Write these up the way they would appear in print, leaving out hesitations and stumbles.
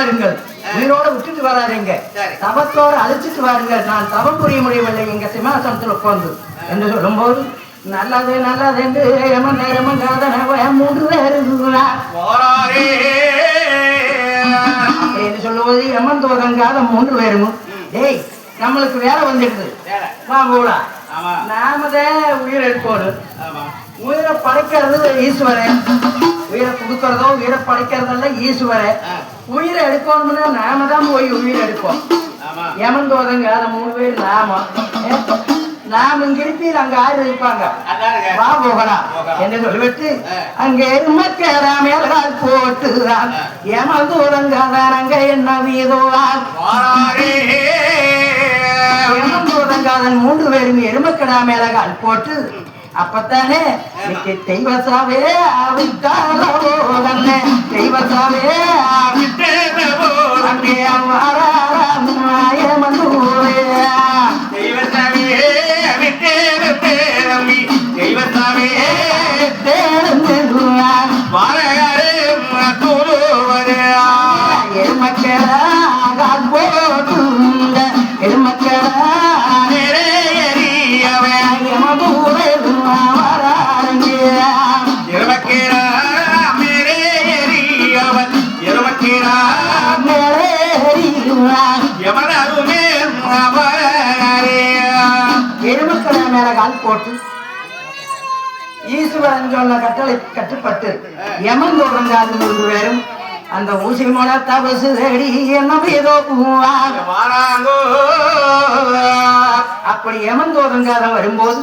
வருங்கள், உயிரோட விட்டுட்டு வராதீங்க, தவத்தோட அழிச்சிட்டு வாருங்கள், நான் தவம் புரிய முடியவில்லை எங்க சிம்மாசனத்தில் உட்கார்ந்து என்று சொல்லும்போது நல்லது நல்லது என்று மூன்று பேர் சொல்லுவது எமன் தோதங்காத மூன்று பேரும் டேய் நம்மளுக்கு வேலை வந்துடுது நாமதான் உயிர் எடுக்கணும். உயிரை படைக்கிறது ஈஸ்வரன், உயிரை கொடுக்கறதோ உயிரை படைக்கிறதல்ல ஈஸ்வரன். உயிரை எடுக்கணும்னா நாம தான் போய் உயிர் எடுப்போம். யமன் தோதங்காத மூணு பேர் நாம இருப்பீர் அங்க ஆறு இருப்பாங்க, வா போகலாம் என்று சொல்லிவிட்டு அங்கே மேலால் போட்டுதான் யமன் தோதங்காதான் அங்க என்ன வீதோவான் யமன் தோதங்காதன் மூன்று பேரும் எருமக்கடா மேலகால் போட்டு அப்பத்தானே தெய்வசாவே தெய்வசாவே போட்டு ஈஸ்வரன் சொன்ன கட்டளை கட்டுப்பட்டு யமன் தோதங்காது மூன்று பேரும் அந்த ஊசி மொழ தபசு தேடி என்ன ஏதோ அப்படி யமன் தோதங்காதம் வரும்போது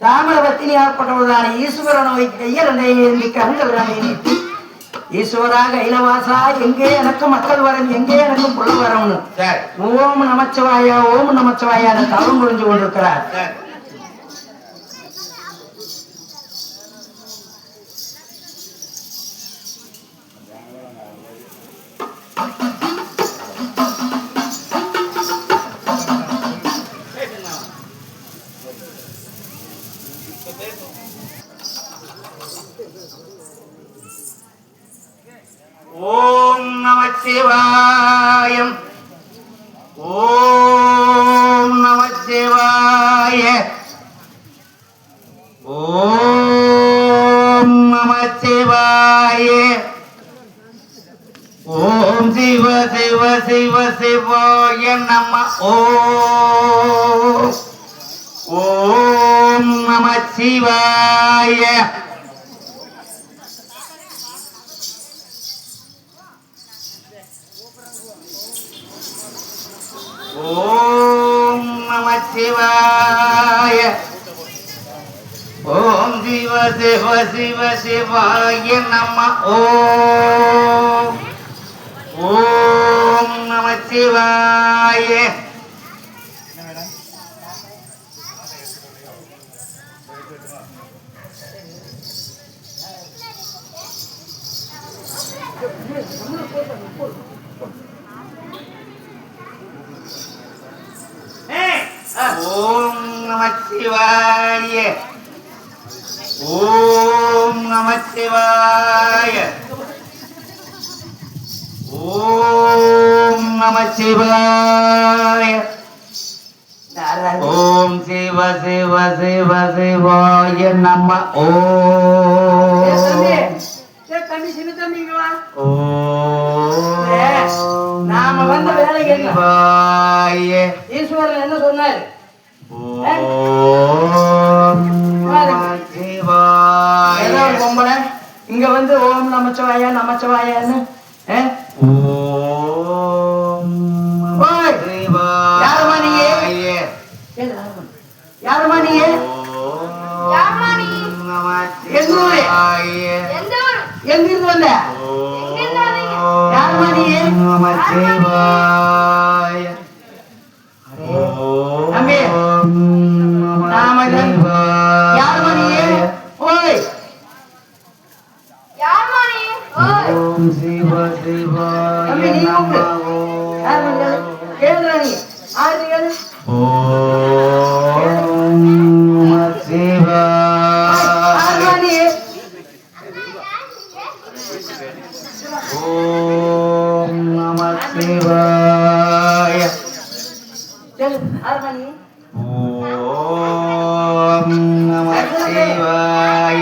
தாமிரபத்தினி ஏற்பட்டவர்களான ஈஸ்வரனை கையரண்டையை கருங்கவரானை நீட்டி ஈஸ்வராக இலவாசா எங்கே எனக்கு மக்கள் வரம், எங்கே எனக்கு புள்ள வரம்னு ஓம் நமச்சிவாயா ஓம் நமச்சிவாயா தவம் புரிஞ்சு கொண்டிருக்கிறார். ஓம் நமச்சிவாயம் ஓம் நமச்சிவாய ஓம் நமச்சிவாய ஓம் சிவ சிவ சிவ சிவாய நம ஓம் நமச்சிவாய ஓம் நமச்சிவாய ஓம் சிவ சிவ சிவ சிவாய நம ஓம் நமச்சிவாய ஓம் நமச்சிவாய ஓம் நமச்சிவாய ஓம் நமச்சிவாய ஓம் சிவ சிவ சிவ சிவாய நம நாம வந்த வேலைக்கு ஈஸ்வரன் என்ன சொன்னாரு? பொம்பளை இங்க வந்து ஓம் நமச்சிவாயா நமச்சிவாயான்னு யாருமா நீங்க? யாருமா நீங்க? எங்க இருந்து வந்த? யாருமா நீங்க? தம்பி யாருமா நீங்க? ஓய் தம்பி நீ கேளுங்க நீ ஆறு கேளு. சிவாய. சொல்லு, ஆறு மணி. ஓம் நம சிவாய.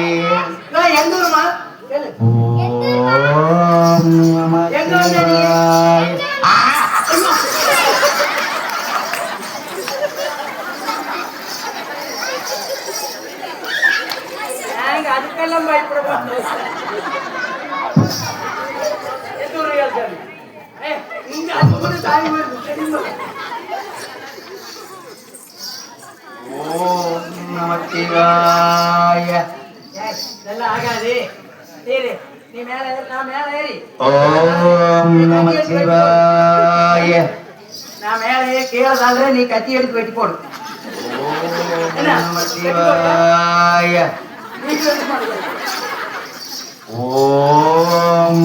நான் எந்த ஊருமா? சொல்லு. ஓம் நம எங்க வந்த நீ? சிவாய. நாங்க அதுக்கெல்லாம் பயப்பட மாட்டோம். எந்த ஊரு கேள்வி? இங்க அது கூட சாமி வருது தெரியுமா? ஓம் நம சிவாய. இதெல்லாம் ஆகாது. சரி, நீ மேல ஏறு, நான் மேல ஏறி. ஓம் நம சிவாய. நான் மேல ஏறி கீழே தாழ்ற, நீ கத்தி எடுத்து வெட்டி போடு. ஓம் நம சிவாய. நீ வெட்டி போடு. ஓம்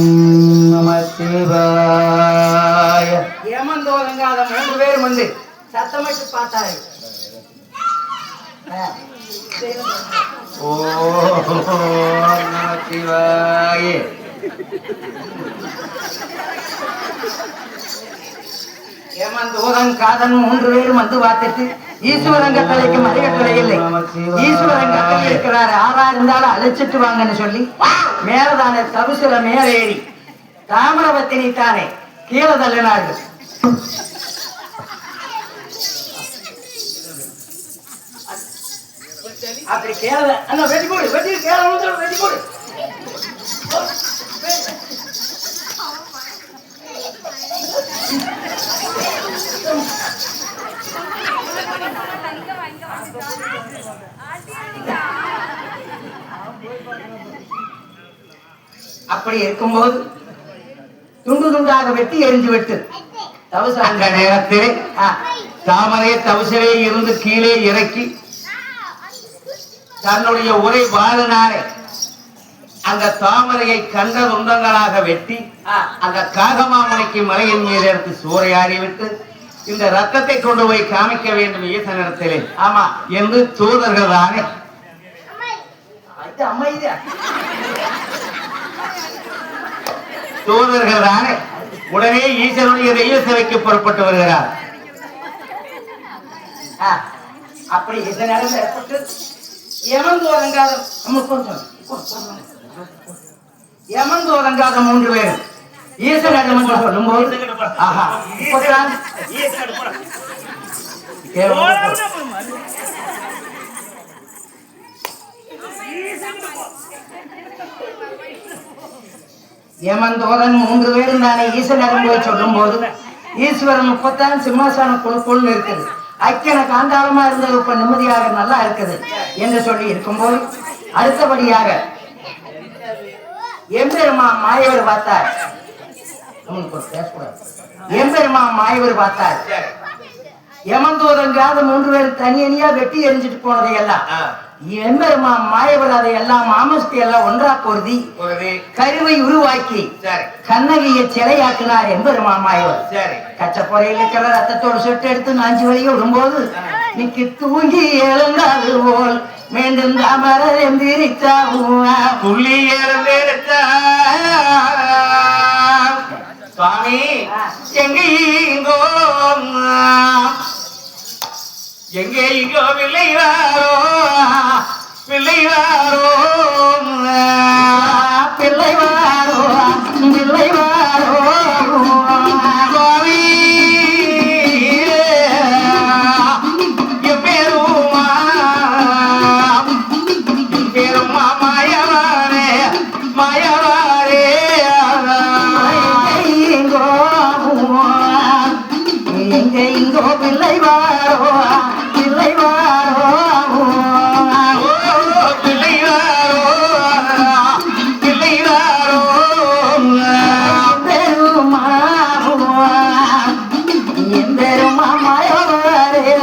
நம சிவாய. ஏமந்தோலங்காத 3 பேர் வந்து சத்தமிட்டு பார்த்தாரு. ஓம் நம சிவாய. ஏமந்தோதன் காதன் 3 பேரும் வந்து பார்த்துட்டு ஈஸ்வரன் கட்டளைக்கு மறிகட்டளை இல்லை. ஈஸ்வரன் கட்டளை இருக்கிறாரு, ஆறா இருந்தாலும் அழைச்சிட்டு வாங்கன்னு சொல்லி மேலதானே தபசுல மேல ஏறி தாமிரபத்தினி தானே கீழே தள்ளினார்கள். அப்படி கீழே அண்ணா வெட்டி போடு, வெட்டி கீழே வெட்டி போடு. அப்படி இருக்கும்போது துண்டு துண்டாக வெட்டி எரிஞ்சு விட்டு அந்த நேரத்தில் தாமரை தவசிலே இருந்து கீழே இறக்கி தன்னுடைய உரை வாழ்நாளே அந்த தாமரையை கண்ட துண்டங்களாக வெட்டி அந்த காகமாமுனைக்கு மலையின் மீது எடுத்து சூறையாடி விட்டு இந்த ரத்தத்தை கொண்டு போய் காமிக்க வேண்டும் ஈசனிடத்திலே ஆமா என்று தூதர்கள் தானே தூதர்கள் தானே உடனே ஈசனுடைய தெய்வ சேவைக்கு புறப்பட்டு வருகிறார். அப்படி இந்த நேரம் ஏற்பட்டு எமந்தோதங்காத எமந்தோதங்காத 3 பேர் ஈசனிடம் சொல்லும் போது ஏமந்தோதன் 3 பேரும் தானே ஈசனிடம் போய் சொல்லும் போது ஈஸ்வரன் 30 சிம்மாசனம் குழுக்குள் இருக்குது. அக்கன காந்தாளமா இருந்தது இப்ப நிம்மதியாக நல்லா இருக்குது என்று சொல்லி இருக்கும்போது அடுத்தபடியாக எம்பெருமா மாயவர் பார்த்தார். எம்பெருமா மாயவர் பார்த்தார். எமந்தோதங்காத 3 பேர் தனியனியா வெட்டி எரிஞ்சிட்டு போனதை எல்லாம் எம்பெருமா மாயவர் அதை எல்லாம் மாமஸ்தி எல்லாம் ஒன்றா பொருதி கருவை உருவாக்கி கண்ணகியை சிலையாக்கினார் எம்பெருமா மாயவர். கச்சப்பொறையில் இருக்கிற ரத்தத்தோடு சொட்டு எடுத்து 5 வழியை விடும்போது நிக்கு தூங்கி எழுந்தாது போல் மீண்டும் தாமர எந்திரித்தா புள்ளி எழுந்திருத்தா சுவாமி எங்கோ பிள்ளை வாரோ பிள்ளை வாரோ பிள்ளை வாரோ பிள்ளை வாரோ சுவாமி என் பேருமா மாயவாரே மாயவாரே எங்கோ பிள்ளை வாரோ பிள்ளை வாரோ பிள்ளை வாரோ பிள்ளை வாரோ பெருமா என் பெருமா மாயவாரே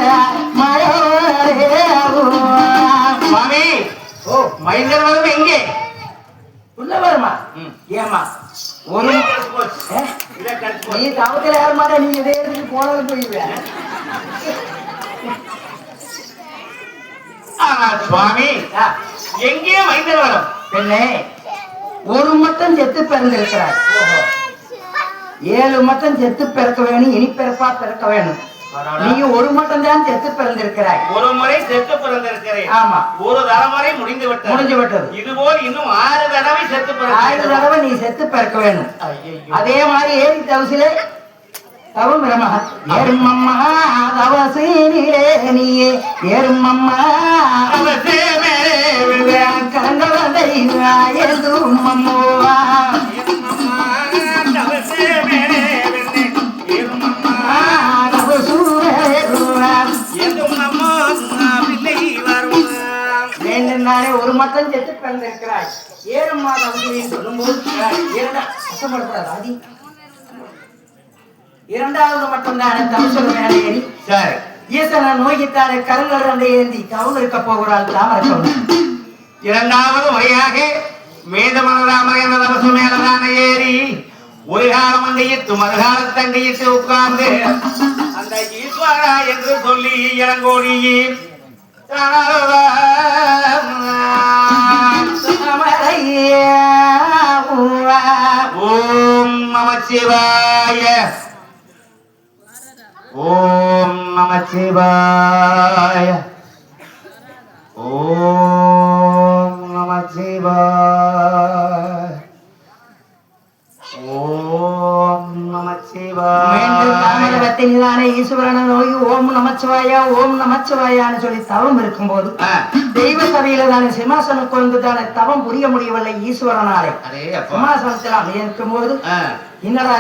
மாயவாரே சுவாமி மைந்தர்களும் எங்கே உள்ள வருமா? ஏமா ஒரு நீ தவத்துல ஏற மாட்டா, நீ இதே இடத்துக்கு போனாலும் போயிடுவேன். சுவாமி எங்கே மைந்தர்களும் பெண்ணே ஒரு மட்டும் செத்து பிறந்திருக்கிறார். 7 மட்டும் செத்து பிறக்க வேணும், இனி பிறப்பா பிறக்க வேணும். நீங்க ஒரு மட்டும் தான் செத்து பிறந்திருக்கிறாய். ஒரு முறை செத்து பிறந்திருக்கிறேன். ஆமா, ஒரு தலைமுறை முடிந்து விட்டது. இதுபோல் இன்னும் 6 தடவை செத்து 6 தடவை நீ செத்து பிறக்க வேணும். அதே மாதிரி ஏறி தவசிலே தவம் பிரமா ஏறுமம்மா தவசீனிலே நீயே ஏறுமம்மா கரங்களை ஏதுமம்மா வேண்டானே ஒரு மட்டும் செத்து பிறந்திருக்கிறாய். 7 மாதம் சொல்லும்போது கஷ்டப்படக்கூடாது. அதி 2வது மட்டும்தானே தவசல் மேலேறி ஈசன நோய்த்தானே கருங்கல் ரெண்டை ஏந்தி தவம் இருக்க போகிறாள் தாமரை. 2வது முறையாக மேதமனராமன் தவசு மேலதான ஏறி ஒரு காலம் அண்டையிட்டு மறுகாலத்தை அண்டையிட்டு உட்கார்ந்து அந்த ஈஸ்வரா என்று சொல்லி இளங்கோடி ஓம் நமச்சிவாய ஓம் நமச்சிவாய ஓம் நமச்சிவாய ஓம் நமச்சிவாய. ஈஸ்வரன நோய் ஓம் நமச்சிவாயா ஓம் நமச்சிவாயான்னு சொல்லி தவம் இருக்கும்போது தெய்வ சபையில தானே சிம்மாசனுக்கு வந்து தானே தவம் புரிய முடியவில்லை ஈஸ்வரனாலே. சிம்மாசனத்தில் அப்படி இருக்கும் போது என்னடா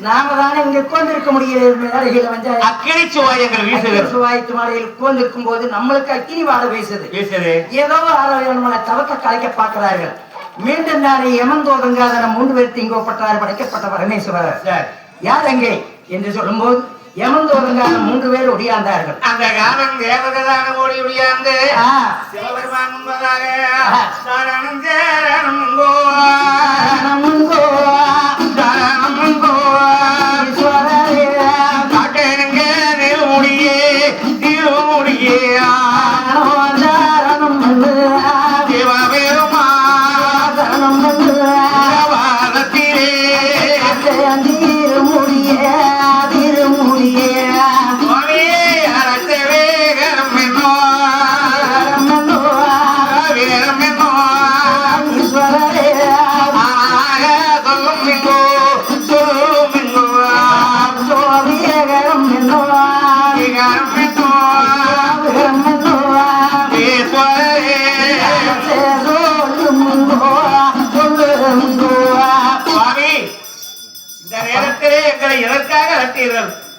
நாம தானே இங்க உட்கார்ந்து இருக்க முடியல. மேடையில வந்து அக்கினி சுவாயங்கள் வீசுது. சுவாயத்து மாலையில் உட்கார்ந்து இருக்கும் போது நம்மளுக்கு அக்கினி வாட வீசுது. ஏதோ நம்மளை தவக்க கலைக்க பார்க்கிறார்கள். மீண்டும் நானே யமந்தோதங்காதன 3 பேர் திங்கோப்பட்டார் படைக்கப்பட்ட பரமேஸ்வரர் யார் எங்கே என்று சொல்லும் போது யமந்தோதங்காத 3 பேர் ஒடியாந்தார்கள். அந்த காலம் தேவதான ஓடி ஒடியாந்து சிவபெருமான் முன்பதாக சரணம் சேரணம் காட்டேனுங்க திருமுடியே திருமுடியே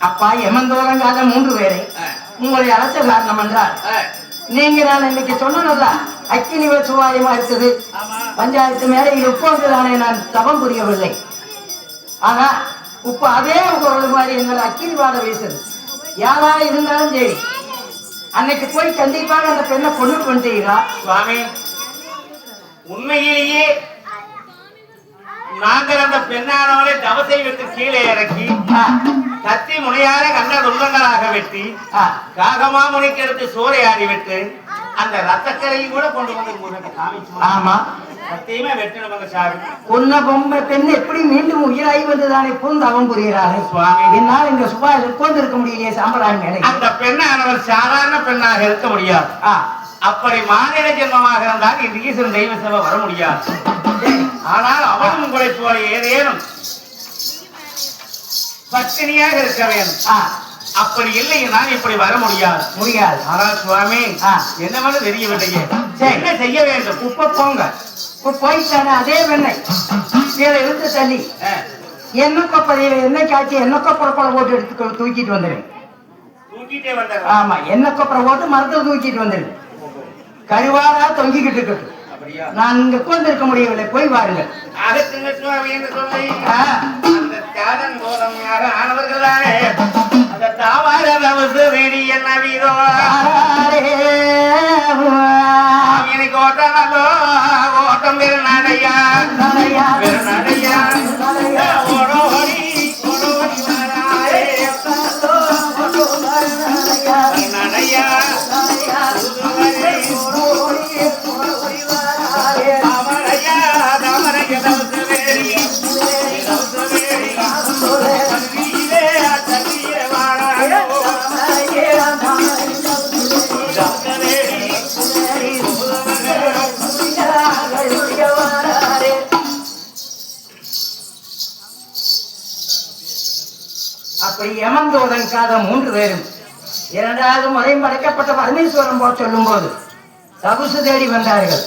அப்பா யமந்தோதங்காத 3 பேரை உங்களை அழைச்ச காரணம் என்றால் நீங்க நான் இன்னைக்கு சொன்னதா அக்கினி சுவாயமா இருக்குது. பஞ்சாயத்து மேடையில் உட்கார்ந்துதானே நான் தவம் புரியவில்லை. ஆனா இப்ப அதே ஒரு மாதிரி எங்களை அக்கினி வாட வீசுது. யாரா இருந்தாலும் சரி அன்னைக்கு போய் கண்டிப்பாக அந்த பெண்ணை கொண்டு வந்துட்டீங்களா? சுவாமி உண்மையிலேயே நாங்கள் அந்த பெண்ணானவளை தவசை விட்டு கீழே இறக்கி கத்தி முனையார கண்ட துன்பங்களாக வெட்டி காகமாமுனிக்கு எடுத்து சூறையாடி விட்டு அந்த ரத்தக்கரையும் கூட கொண்டு வந்து காமிச்சு. ஆமா சத்தியமே வெட்டணுங்க சாமி. பொண்ண பொம்மை பெண் எப்படி மீண்டும் உயிராகி வந்துதானே பூந்தவம் புரிகிறார்கள் சுவாமி. என்னால் இங்க சுபாஷ் உட்கார்ந்து இருக்க முடியலையே சாம்பராய் மேலே. அந்த பெண்ணானவர் சாதாரண பெண்ணாக இருக்க முடியாது. அப்படி மாநில ஜென்மமாக இருந்தால் இந்த ஈஸ்வரன் தெய்வ சேவை வர முடியாது. ஆனால் அவளும் உங்களை போல ஏதேனும் பத்தினியாக இருக்க வேண்டும். அப்படி இல்லை நான் இப்படி வர முடியாது. ஆனால் சுவாமி என்னவென்று தெரியவில்லையே, என்ன செய்ய வேண்டும்? உப்ப போங்க போயிட்டானே அதே வெண்ணெய் கீழே இழுத்து தள்ளி எண்ணெய் கொப்பரையில எண்ணெய் காய்ச்சி எண்ணெய் கொப்பரை போட்டு எடுத்து தூக்கிட்டு வந்துடுங்க. தூக்கிட்டே வந்த ஆமா எண்ணெய் கொப்பரை போட்டு மரத்தில் தூக்கிட்டு வந்துடுங்க. கருவாரா தொங்கிக்கிட்டு இருக்கட்டும். நான் இங்க உட்கார்ந்து இருக்க முடியவில்லை, போய் வாருங்கள். ஓட்டம் பெரு நடையா நடையா நடையா அப்படி யமந்தோதன் காதம் 3 பேரும் 2வது முறையும் படைக்கப்பட்ட பரமேஸ்வரன் போல் சொல்லும் போது தபசு தேடி வந்தார்கள்.